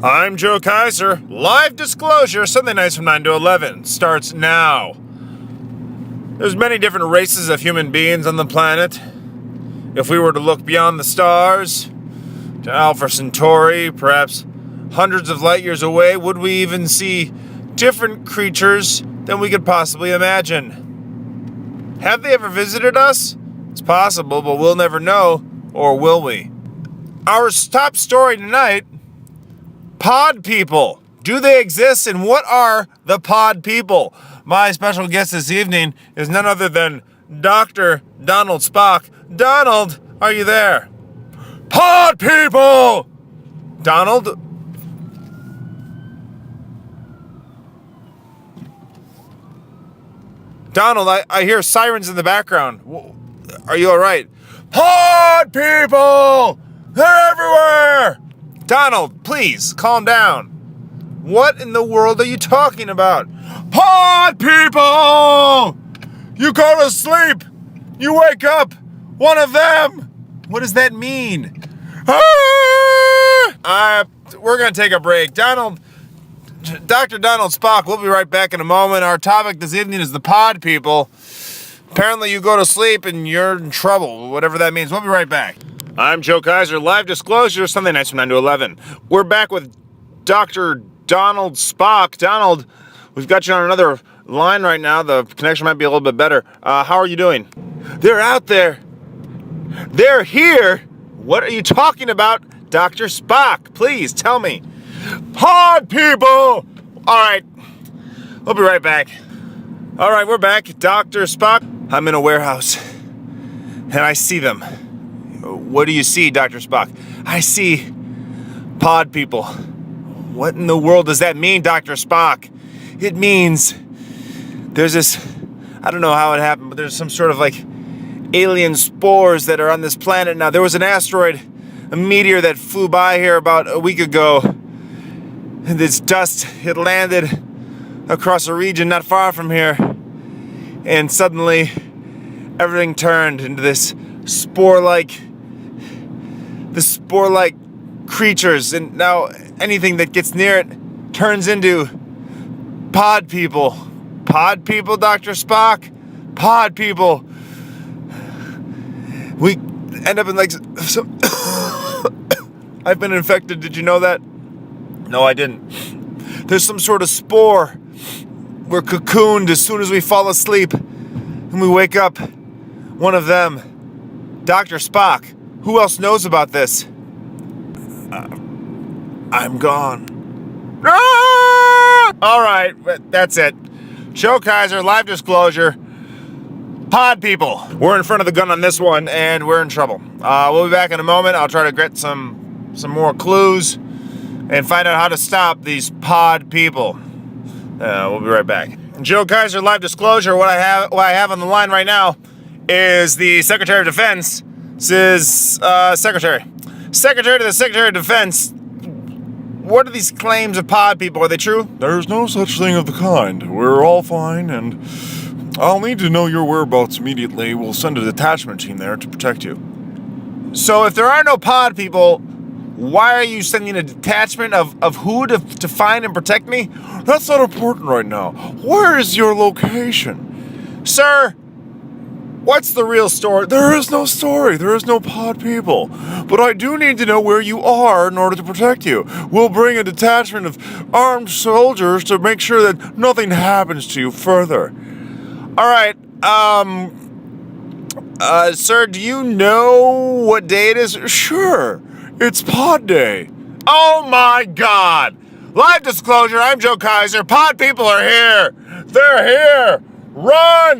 I'm Joe Kaiser. Live disclosure, Sunday nights from 9 to 11 starts now. There's many different races of human beings on the planet. If we were to look beyond the stars, to Alpha Centauri, perhaps hundreds of light years away, would we even see different creatures than we could possibly imagine? Have they ever visited us? It's possible, but we'll never know, or will we? Our top story tonight: pod people. Do they exist, and what are the pod people? My special guest this evening is none other than Dr. Donald Spock. Donald, are you there? Pod people! Donald? Donald, I hear sirens in the background. Are you all right? Pod people! They're everywhere! Donald, please, calm down. What in the world are you talking about? Pod people! You go to sleep. You wake up. One of them. What does that mean? We're going to take a break. Donald, Dr. Donald Spock, we'll be right back in a moment. Our topic this evening is the pod people. Apparently you go to sleep and you're in trouble, whatever that means. We'll be right back. I'm Joe Kaiser, live disclosure, Sunday nights from 9 to 11. We're back with Dr. Donald Spock. Donald, we've got you on another line right now. The connection might be a little bit better. How are you doing? They're out there. They're here. What are you talking about, Dr. Spock? Please tell me. Pod people! All right. We'll be right back. All right, we're back. Dr. Spock, I'm in a warehouse, and I see them. What do you see, Dr. Spock? I see pod people. What in the world does that mean, Dr. Spock? It means there's this, I don't know how it happened, but there's some sort of like alien spores that are on this planet now. There was an asteroid, a meteor that flew by here about a week ago. And this dust, it landed across a region not far from here. And suddenly, everything turned into this spore-like creatures, and now anything that gets near it turns into pod people. Pod people, Dr. Spock? Pod people. We end up in like some I've been infected, did you know that? No, I didn't. There's some sort of spore. We're cocooned as soon as we fall asleep, and we wake up. One of them. Dr. Spock. Who else knows about this? I'm gone. Ah! All right, that's it. Joe Kaiser, live disclosure. Pod people. We're in front of the gun on this one, and we're in trouble. We'll be back in a moment. I'll try to get some more clues and find out how to stop these pod people. We'll be right back. Joe Kaiser, live disclosure. What I have on the line right now is the Secretary of Defense. Secretary to the Secretary of Defense. What are these claims of pod people? Are they true? There's no such thing of the kind. We're all fine, and I'll need to know your whereabouts immediately. We'll send a detachment team there to protect you. So if there are no pod people, why are you sending a detachment of who to find and protect me? That's not important right now. Where is your location? Sir, what's the real story? There is no story. There is no pod people. But I do need to know where you are in order to protect you. We'll bring a detachment of armed soldiers to make sure that nothing happens to you further. All right. Sir, do you know what day it is? Sure. It's pod day. Oh my God. Live disclosure, I'm Joe Kaiser. Pod people are here. They're here. Run!